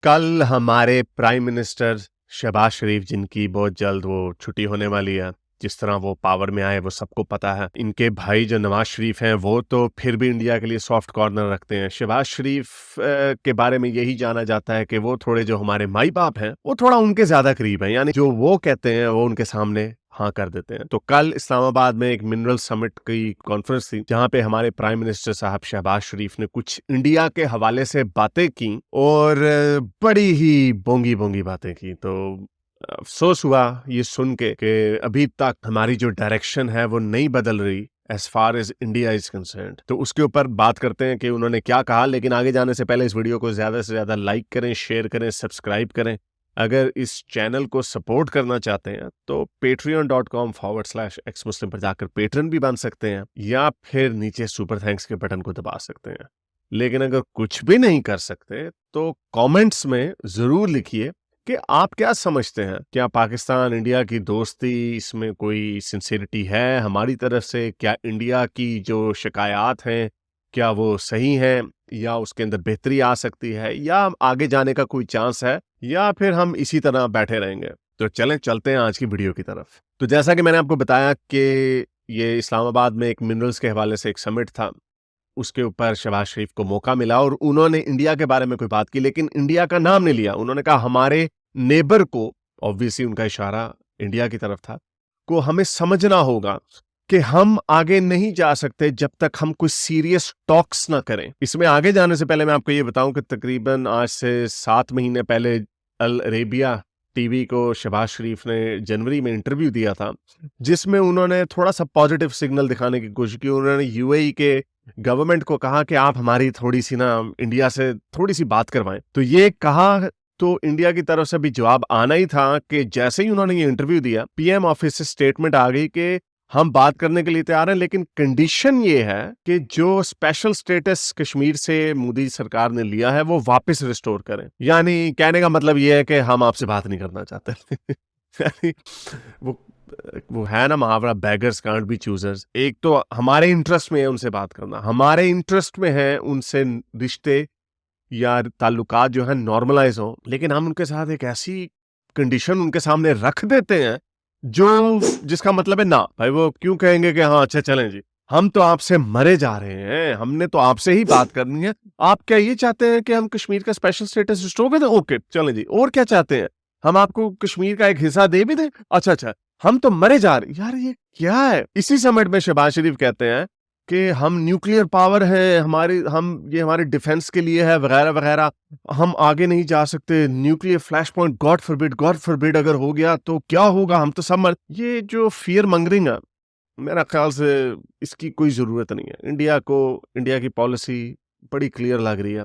कल हमारे prime minister Shahbaz शरीफ, जिनकी बहुत जल्द वो छुट्टी होने वाली है, जिस तरह वो पावर में आए वो सबको पता है। इनके भाई जो नवाज शरीफ हैं वो तो फिर भी इंडिया के लिए सॉफ्ट कॉर्नर रखते हैं। शहबाज शरीफ के बारे में यही जाना जाता है कि वो थोड़े जो हमारे माई बाप हैं वो थोड़ा उनके ज्यादा करीब हैं, यानी जो वो कहते हैं वो उनके सामने हाँ कर देते हैं। तो कल इस्लामाबाद में एक मिनरल समिट की कॉन्फ्रेंस थी जहां पे हमारे प्राइम मिनिस्टर साहब शहबाज शरीफ ने कुछ इंडिया के हवाले से बातें की और बड़ी ही बोंगी बोंगी बातें की। तो अफसोस हुआ ये सुन के कि अभी तक हमारी जो डायरेक्शन है वो नहीं बदल रही as far as India is concerned. तो उसके ऊपर बात करते हैं कि उन्होंने क्या कहा। लेकिन आगे जाने से पहले इस वीडियो को ज्यादा से ज्यादा लाइक करें, शेयर करें, सब्सक्राइब करें। अगर इस चैनल को सपोर्ट करना चाहते हैं तो patreon.com/xmuslim पर जाकर पेट्रन भी बन सकते हैं या फिर नीचे सुपर थैंक्स के बटन को दबा सकते हैं। लेकिन अगर कुछ भी नहीं कर सकते तो कमेंट्स में जरूर लिखिए कि आप क्या समझते हैं। क्या पाकिस्तान इंडिया की दोस्ती, इसमें कोई सिंसियरिटी है हमारी तरफ से? क्या इंडिया की जो शिकायत हैं क्या वो सही हैं या उसके अंदर बेहतरी आ सकती है, या आगे जाने का कोई चांस है, या फिर हम इसी तरह बैठे रहेंगे? तो चलें चलते हैं आज की वीडियो की तरफ। तो जैसा कि मैंने आपको बताया कि ये इस्लामाबाद में एक मिनरल्स के हवाले से एक समिट था, उसके ऊपर शहबाज शरीफ को मौका मिला और उन्होंने इंडिया के बारे में कोई बात की, लेकिन इंडिया का नाम नहीं लिया। उन्होंने कहा हमारे नेबर को, ऑब्वियसली उनका इशारा इंडिया की तरफ था, को हमें समझना होगा कि हम आगे नहीं जा सकते जब तक हम कुछ सीरियस टॉक्स ना करें। इसमें आगे जाने से पहले मैं आपको ये बताऊं कि तकरीबन आज से 7 महीने पहले अल अरेबिया टीवी को शहबाज शरीफ ने जनवरी में इंटरव्यू दिया था, जिसमें उन्होंने थोड़ा सा पॉजिटिव सिग्नल दिखाने की कोशिश की। उन्होंने यूएई के गवर्नमेंट को कहा कि आप हमारी थोड़ी सी ना इंडिया से थोड़ी सी बात करवाएं। तो ये कहा तो इंडिया की तरफ से भी जवाब आना ही था कि जैसे ही उन्होंने ये इंटरव्यू दिया, पीएम ऑफिस से स्टेटमेंट आ गई कि हम बात करने के लिए तैयार हैं, लेकिन कंडीशन ये है कि जो स्पेशल स्टेटस कश्मीर से मोदी सरकार ने लिया है वो वापस रिस्टोर करें। यानी कहने का मतलब ये है कि हम आपसे बात नहीं करना चाहते। यानी वो है ना मुहावरा, बेगर्स कांट बी चूजर्स। एक तो हमारे इंटरेस्ट में है उनसे बात करना, हमारे इंटरेस्ट में है उनसे रिश्ते या ताल्लुकात जो है नॉर्मलाइज हो, लेकिन हम उनके साथ एक ऐसी कंडीशन उनके सामने रख देते हैं जो जिसका मतलब है ना भाई। वो क्यों कहेंगे कि हाँ अच्छा चलें जी, हम तो आपसे मरे जा रहे हैं, हमने तो आपसे ही बात करनी है। आप क्या ये चाहते हैं कि हम कश्मीर का स्पेशल स्टेटस रिस्टोर कर दें? ओके चलें जी। और क्या चाहते हैं? हम आपको कश्मीर का एक हिस्सा दे भी दें? अच्छा अच्छा, हम तो मरे जा रहे। यार ये क्या है? इसी समिट में शहबाज शरीफ कहते हैं कि हम न्यूक्लियर पावर है, ये हमारे डिफेंस के लिए है वगैरह वगैरह, हम आगे नहीं जा सकते। Nuclear flash point, God forbid अगर हो गया तो क्या होगा, हम तो सब मर। ये जो फियर मंगरिंग है, मेरा ख्याल से इसकी कोई जरूरत नहीं है। इंडिया की पॉलिसी बड़ी क्लियर लग रही है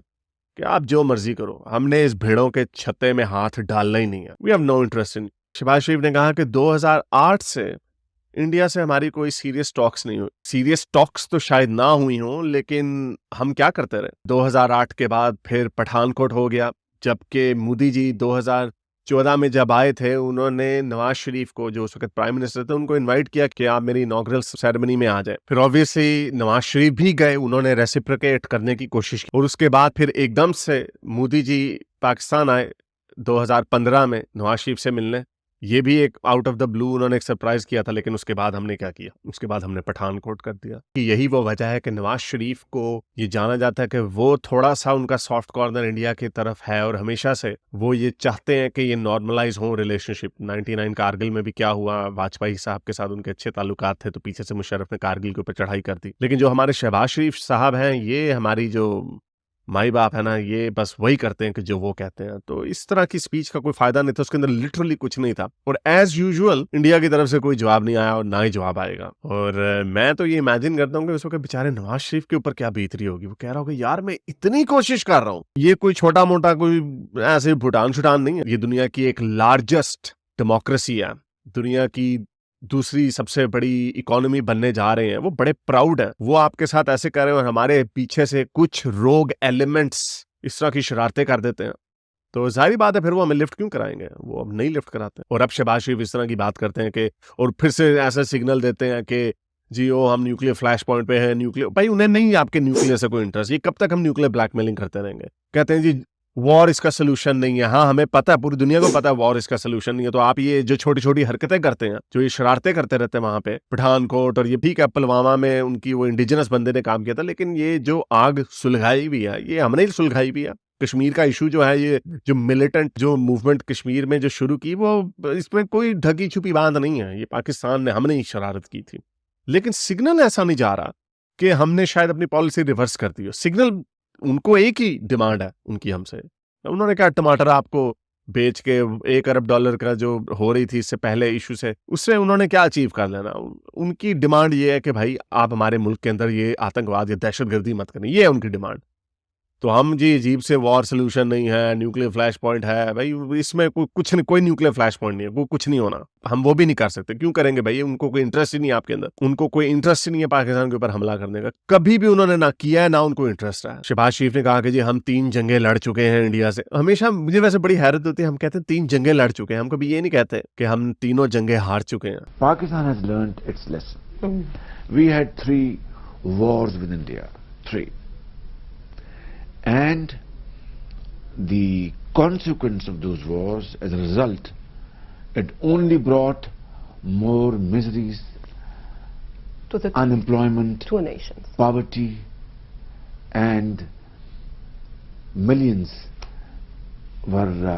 कि आप जो मर्जी करो, हमने इस भेड़ों के छत्ते में हाथ डालना ही नहीं है। We have no interest in. Shehbaz Sharif ने कहा कि 2008 से इंडिया से हमारी कोई सीरियस टॉक्स नहीं हुई। सीरियस टॉक्स तो शायद ना हुई हों, लेकिन हम क्या करते रहे? 2008 के बाद फिर पठानकोट हो गया, जबकि मोदी जी 2014 में जब आए थे, उन्होंने नवाज शरीफ को, जो उस वक्त प्राइम मिनिस्टर थे, उनको इनवाइट किया कि आप मेरी इनॉग्रल सेरेमनी में आ जाए। फिर ऑब्वियसली नवाज शरीफ भी गए, उन्होंने रेसिप्रोकेट करने की कोशिश की, और उसके बाद फिर एकदम से मोदी जी पाकिस्तान आए 2015 में नवाज शरीफ से मिलने। ये भी एक आउट ऑफ द ब्लू उन्होंने एक सरप्राइज किया था। लेकिन उसके बाद हमने क्या किया? उसके बाद हमने पठानकोट कर दिया। कि यही वो वजह है कि नवाज शरीफ को ये जाना जाता है कि वो थोड़ा सा उनका सॉफ्ट कॉर्नर इंडिया की तरफ है, और हमेशा से वो ये चाहते हैं कि ये नॉर्मलाइज हो रिलेशनशिप। 99 कारगिल में भी क्या हुआ, वाजपेयी साहब के साथ उनके अच्छे ताल्लुकात थे, तो पीछे से मुशर्रफ ने कारगिल के ऊपर चढ़ाई कर दी। लेकिन जो हमारे शहबाज शरीफ साहब हैं, ये हमारी जो माई बाप है ना, ये बस वही करते हैं कि जो वो कहते हैं। तो इस तरह की स्पीच का कोई फायदा नहीं था, उसके अंदर लिटरली कुछ नहीं था। और एज यूजुअल इंडिया की तरफ से कोई जवाब नहीं आया और ना ही जवाब आएगा। और मैं तो ये इमेजिन करता हूँ कि उस वक्त बेचारे नवाज शरीफ के ऊपर क्या बीत रही होगी। वो कह रहा होगा यार मैं इतनी कोशिश कर रहा हूँ, ये कोई छोटा मोटा कोई ऐसे भूटान छुटान नहीं है, ये दुनिया की एक लार्जेस्ट डेमोक्रेसी है, दुनिया की दूसरी सबसे बड़ी इकोनॉमी बनने जा रहे हैं। वो बड़े प्राउड है, वो आपके साथ ऐसे कर रहे हैं, और हमारे पीछे से कुछ रोग एलिमेंट्स इस तरह की शरारतें कर देते हैं। तो जाहिर बात है फिर वो हमें लिफ्ट क्यों कराएंगे? वो अब नहीं लिफ्ट कराते। और अब शहबाज शरीफ इस तरह की बात करते हैं कि, और फिर से ऐसा सिग्नल देते हैं कि जी ओ हम न्यूक्लियर फ्लैश पॉइंट पे हैं। न्यूक्लियर भाई, उन्हें नहीं आपके न्यूक्लियर से कोई इंटरेस्ट। ये कब तक हम न्यूक्लियर ब्लैकमेलिंग करते रहेंगे? कहते हैं जी वॉर इसका सोल्यूशन नहीं है। हाँ, हमें पता है, पूरी दुनिया को पता है वॉर इसका सोल्यूशन नहीं है। तो आप ये जो छोटी-छोटी हरकतें करते हैं, जो ये शरारतें करते रहते हैं वहाँ पे पठानकोट, और ये ठीक है पुलवामा में उनकी वो इंडिजिनस बंदे ने काम किया था, लेकिन ये जो आग सुलगाई भी है, ये हमने ही सुलगाई भी है। कश्मीर का इशू जो है, ये जो मिलिटेंट जो मूवमेंट कश्मीर में जो शुरू की, वो इसमें कोई ढकी छुपी बात नहीं है। ये पाकिस्तान ने, हमने ही शरारत की थी। लेकिन सिग्नल ऐसा नहीं जा रहा कि हमने शायद अपनी पॉलिसी रिवर्स कर दी हो। सिग्नल, उनको एक ही डिमांड है उनकी हमसे। उन्होंने कहा टमाटर आपको बेच के $1 अरब का जो हो रही थी इससे पहले इशू से, उससे उन्होंने क्या अचीव कर लेना। उनकी डिमांड ये है कि भाई आप हमारे मुल्क के अंदर ये आतंकवाद या दहशतगर्दी मत करें, ये है उनकी डिमांड। तो हम जी अजीब से वॉर सोल्यूशन नहीं है, न्यूक्लियर फ्लैश पॉइंट है, भाई इसमें कुछ नहीं, कोई न्यूक्लियर फ्लैश पॉइंट नहीं है, वो कुछ नहीं होना। हम वो भी नहीं कर सकते, क्यों करेंगे भाई? उनको कोई इंटरेस्ट ही नहीं है आपके अंदर, उनको कोई इंटरेस्ट ही नहीं है पाकिस्तान के ऊपर हमला करने का। कभी भी उन्होंने ना किया है, ना उनको इंटरेस्ट है। शहबाज शरीफ ने कहा कि जी हम 3 जंगें लड़ चुके हैं इंडिया से। हमेशा मुझे वैसे बड़ी हैरत होती है, हम कहते हैं 3 जंगें लड़ चुके हैं, हम कभी ये नहीं कहते कि हम तीनों जंगें हार चुके हैं। Pakistan has learnt its lesson. We had 3 wars with India, 3. And the consequence of those wars, as a result, it only brought more miseries, to the unemployment, two nations. poverty, and millions were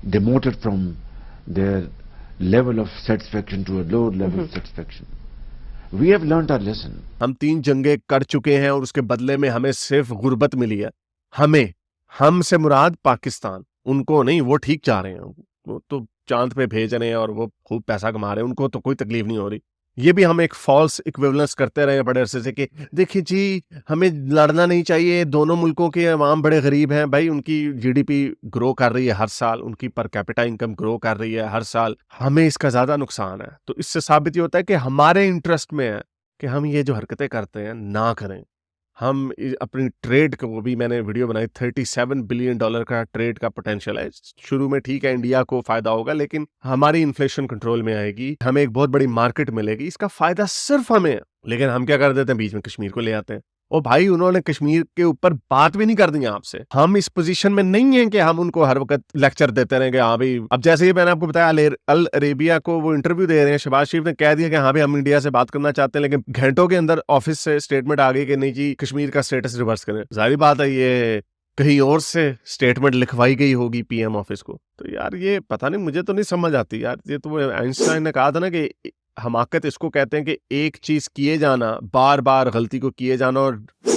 demoted from their level of satisfaction to a lower level of satisfaction. We have learnt our lesson. हम 3 जंगें कर चुके हैं और उसके बदले में हमें सिर्फ गुर्बत मिली है। हमें, हम से मुराद पाकिस्तान, उनको नहीं। वो ठीक जा रहे हैं, वो तो चांद पे भेज रहे हैं और वो खूब पैसा कमा रहे हैं, उनको तो कोई तकलीफ नहीं हो रही। ये भी हम एक फॉल्स इक्विवेलेंस करते रहे हैं बड़े अरसे से कि देखिए जी हमें लड़ना नहीं चाहिए, दोनों मुल्कों के अवाम बड़े गरीब हैं। भाई उनकी जीडीपी ग्रो कर रही है हर साल, उनकी पर कैपिटा इनकम ग्रो कर रही है हर साल, हमें इसका ज्यादा नुकसान है। तो इससे साबित ये होता है कि हमारे इंटरेस्ट में है कि हम ये जो हरकतें करते हैं ना करें। हम अपनी ट्रेड को, वो भी मैंने वीडियो बनाई, $37 बिलियन का ट्रेड का पोटेंशियल है। शुरू में ठीक है इंडिया को फायदा होगा, लेकिन हमारी इन्फ्लेशन कंट्रोल में आएगी, हमें एक बहुत बड़ी मार्केट मिलेगी, इसका फायदा सिर्फ हमें है। लेकिन हम क्या कर देते हैं, बीच में कश्मीर को ले आते हैं। ओ भाई, उन्होंने कश्मीर के ऊपर बात भी नहीं कर दी आपसे। हम इस पोजीशन में नहीं है कि हम उनको हर वक्त लेक्चर देते रहे कि हाँ भाई, अब जैसे ही मैंने आपको बताया अल अरेबिया को वो इंटरव्यू दे रहे हैं, शहबाज शरीफ ने कह दिया कि हाँ भाई हम इंडिया से बात करना चाहते हैं, लेकिन घंटों के अंदर ऑफिस से स्टेटमेंट आ गई कि नहीं जी कश्मीर का स्टेटस रिवर्स करें। जाहिर बात है ये कहीं और से स्टेटमेंट लिखवाई गई होगी पीएम ऑफिस को। तो यार ये पता नहीं, मुझे तो नहीं समझ आती यार। ये तो आइंस्टाइन ने कहा था ना कि हमाकत इसको कहते हैं कि एक चीज किए जाना, बार बार गलती को किए जाना और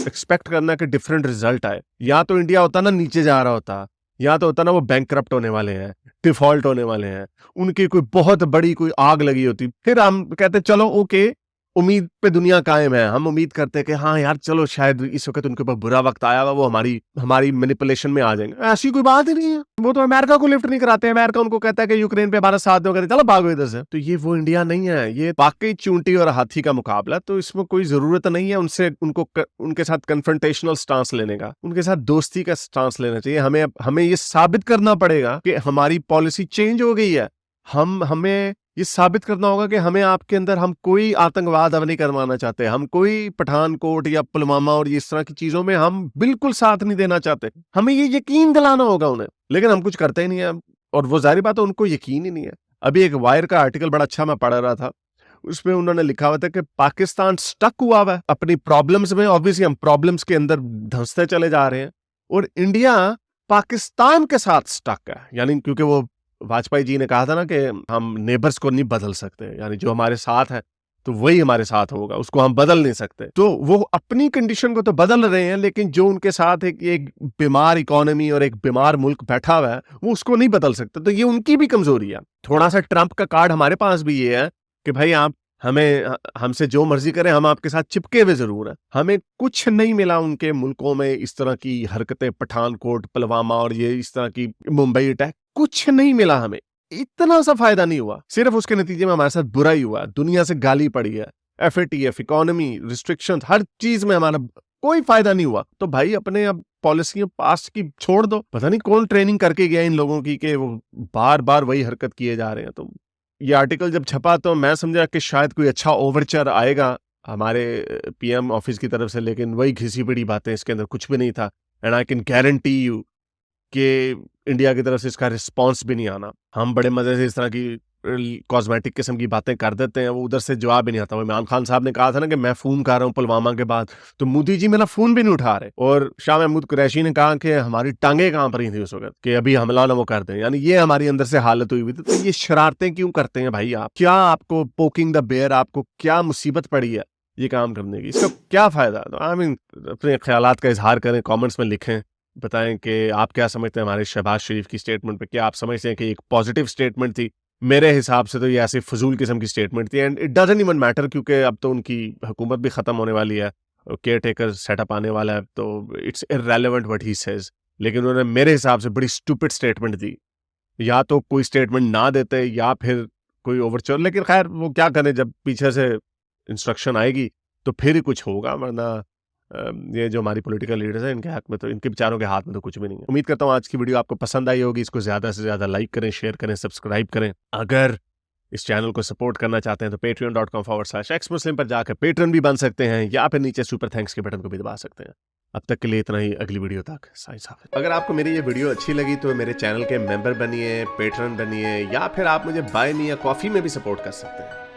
एक्सपेक्ट करना कि डिफरेंट रिजल्ट आए। या तो इंडिया होता ना नीचे जा रहा होता, या तो होता ना वो बैंकरप्ट होने वाले हैं, डिफॉल्ट होने वाले हैं, उनकी कोई बहुत बड़ी कोई आग लगी होती, फिर हम कहते चलो ओके, उम्मीद पे दुनिया कायम है। हम उम्मीद करते हैं कि हाँ यार चलो शायद इस वक्त उनके ऊपर बुरा वक्त आया हुआ, वो हमारी मैनिपुलेशन में आ जाएंगे। ऐसी कोई बात ही नहीं है। वो तो अमेरिका को लिफ्ट नहीं कराते। अमेरिका उनको कहता है कि यूक्रेन पे हमारा साथ दो, कहते चलो भागो इधर से। तो ये वो इंडिया नहीं है, ये वाकई चूंटी और हाथी का मुकाबला। तो इसमें कोई जरूरत नहीं है उनके साथ कन्फ्रंटेशनल स्टांस लेने का, उनके साथ दोस्ती का स्टांस लेना चाहिए। हमें ये साबित करना पड़ेगा कि हमारी पॉलिसी चेंज हो गई है। हमें ये साबित करना होगा कि हमें आपके अंदर, हम कोई आतंकवाद अब नहीं करवाना चाहते, हम कोई पठानकोट या पुलवामा और इस तरह की चीजों में हम बिल्कुल साथ नहीं देना चाहते। हमें ये यकीन दिलाना होगा उन्हें, लेकिन हम कुछ करते ही नहीं है। और वो जाहिर बात है उनको यकीन ही नहीं है। अभी एक वायर का आर्टिकल बड़ा अच्छा मैं पढ़ रहा था, उसमें उन्होंने लिखा हुआ था कि पाकिस्तान स्टक हुआ है अपनी प्रॉब्लम्स में। ऑब्वियसली हम प्रॉब्लम्स के अंदर धंसते चले जा रहे हैं, और इंडिया पाकिस्तान के साथ स्टक है। यानी क्योंकि वो वाजपेयी जी ने कहा था ना कि हम नेबर्स को नहीं बदल सकते, यानी जो हमारे साथ है तो वही हमारे साथ होगा, उसको हम बदल नहीं सकते। तो वो अपनी कंडीशन को तो बदल रहे हैं, लेकिन जो उनके साथ एक बीमार इकोनॉमी और एक बीमार मुल्क बैठा हुआ है, वो उसको नहीं बदल सकते। तो ये उनकी भी कमजोरी है। थोड़ा सा ट्रंप का कार्ड हमारे पास भी ये है कि भाई आप हमसे जो मर्जी करें, हम आपके साथ चिपके हुए जरूर हैं। हमें कुछ नहीं मिला उनके मुल्कों में इस तरह की हरकतें, पठानकोट, पुलवामा और ये इस तरह की मुंबई अटैक, कुछ नहीं मिला हमें। इतना सा फायदा नहीं हुआ, सिर्फ उसके नतीजे में हमारे साथ बुरा ही हुआ। दुनिया से गाली पड़ी है, FATF, इकोनॉमी रिस्ट्रिक्शन, हर चीज में हमारा कोई फायदा नहीं हुआ। तो भाई अपने अब पॉलिसियां पास की छोड़ दो। पता नहीं कौन ट्रेनिंग करके गया इन लोगों की कि वो बार बार वही हरकत किए जा रहे हैं। तो ये आर्टिकल जब छपा तो मैं समझा कि शायद कोई अच्छा ओवरचर आएगा हमारे PM ऑफिस की तरफ से, लेकिन वही घिसी पिटी बातें, इसके अंदर कुछ भी नहीं था। And I can guarantee you कि इंडिया की तरफ से इसका रिस्पांस भी नहीं आना। हम बड़े मजे से इस तरह की कॉस्मेटिक किस्म की बातें कर देते हैं, वो उधर से जवाब भी नहीं आता। वो इमरान खान साहब ने कहा था ना कि मैं फोन कर रहा हूँ पुलवामा के बाद, तो मोदी जी मेरा फोन भी नहीं उठा रहे। और शाह महमूद कुरैशी ने कहा कि हमारी टांगें कांप रही थी उस वक्त कि अभी हमला ना वो कर दें। यानी ये हमारी अंदर से हालत हुई थी। तो ये शरारतें क्यों करते हैं भाई आप? क्या आपको पोकिंग द बेयर, आपको क्या मुसीबत पड़ी है ये काम करने की? इसका क्या फायदा? तो आई मीन अपने ख्यालात का इजहार करें, कमेंट्स में लिखें, बताएं कि आप क्या समझते हैं हमारे शहबाज शरीफ की स्टेटमेंट पे। क्या आप समझते हैं कि एक पॉजिटिव स्टेटमेंट थी? मेरे हिसाब से तो ये ऐसी फजूल किस्म की स्टेटमेंट थी, and it doesn't even matter, क्योंकि अब तो उनकी हुकूमत भी खत्म होने वाली है, केयर टेकर सेटअप आने वाला है, तो it's irrelevant what he says. लेकिन उन्होंने मेरे हिसाब से बड़ी स्टूपिड स्टेटमेंट दी। या तो कोई स्टेटमेंट ना देते या फिर कोई ओवरचोर, लेकिन खैर वो क्या करें, जब पीछे से इंस्ट्रक्शन आएगी तो फिर ही कुछ होगा, वरना ये जो हमारी पॉलिटिकल लीडर्स हैं इनके हक में तो, इनके बेचारों के हाथ में तो कुछ भी नहीं है। उम्मीद करता हूँ आज की वीडियो आपको पसंद आई होगी। इसको ज्यादा से ज्यादा लाइक करें, शेयर करें, सब्सक्राइब करें। अगर इस चैनल को सपोर्ट करना चाहते हैं तो patreon.com/xmuslim पर जाकर पेट्रन भी बन सकते हैं, या फिर नीचे सुपर थैंक्स के बटन को भी दबा सकते हैं। अब तक के लिए इतना ही, अगली वीडियो तक साईं साहब। अगर आपको मेरी ये वीडियो अच्छी लगी तो मेरे चैनल के मेंबर बनिए, पेट्रन बनिए, या फिर आप मुझे बाय मी या कॉफी में भी सपोर्ट कर सकते हैं।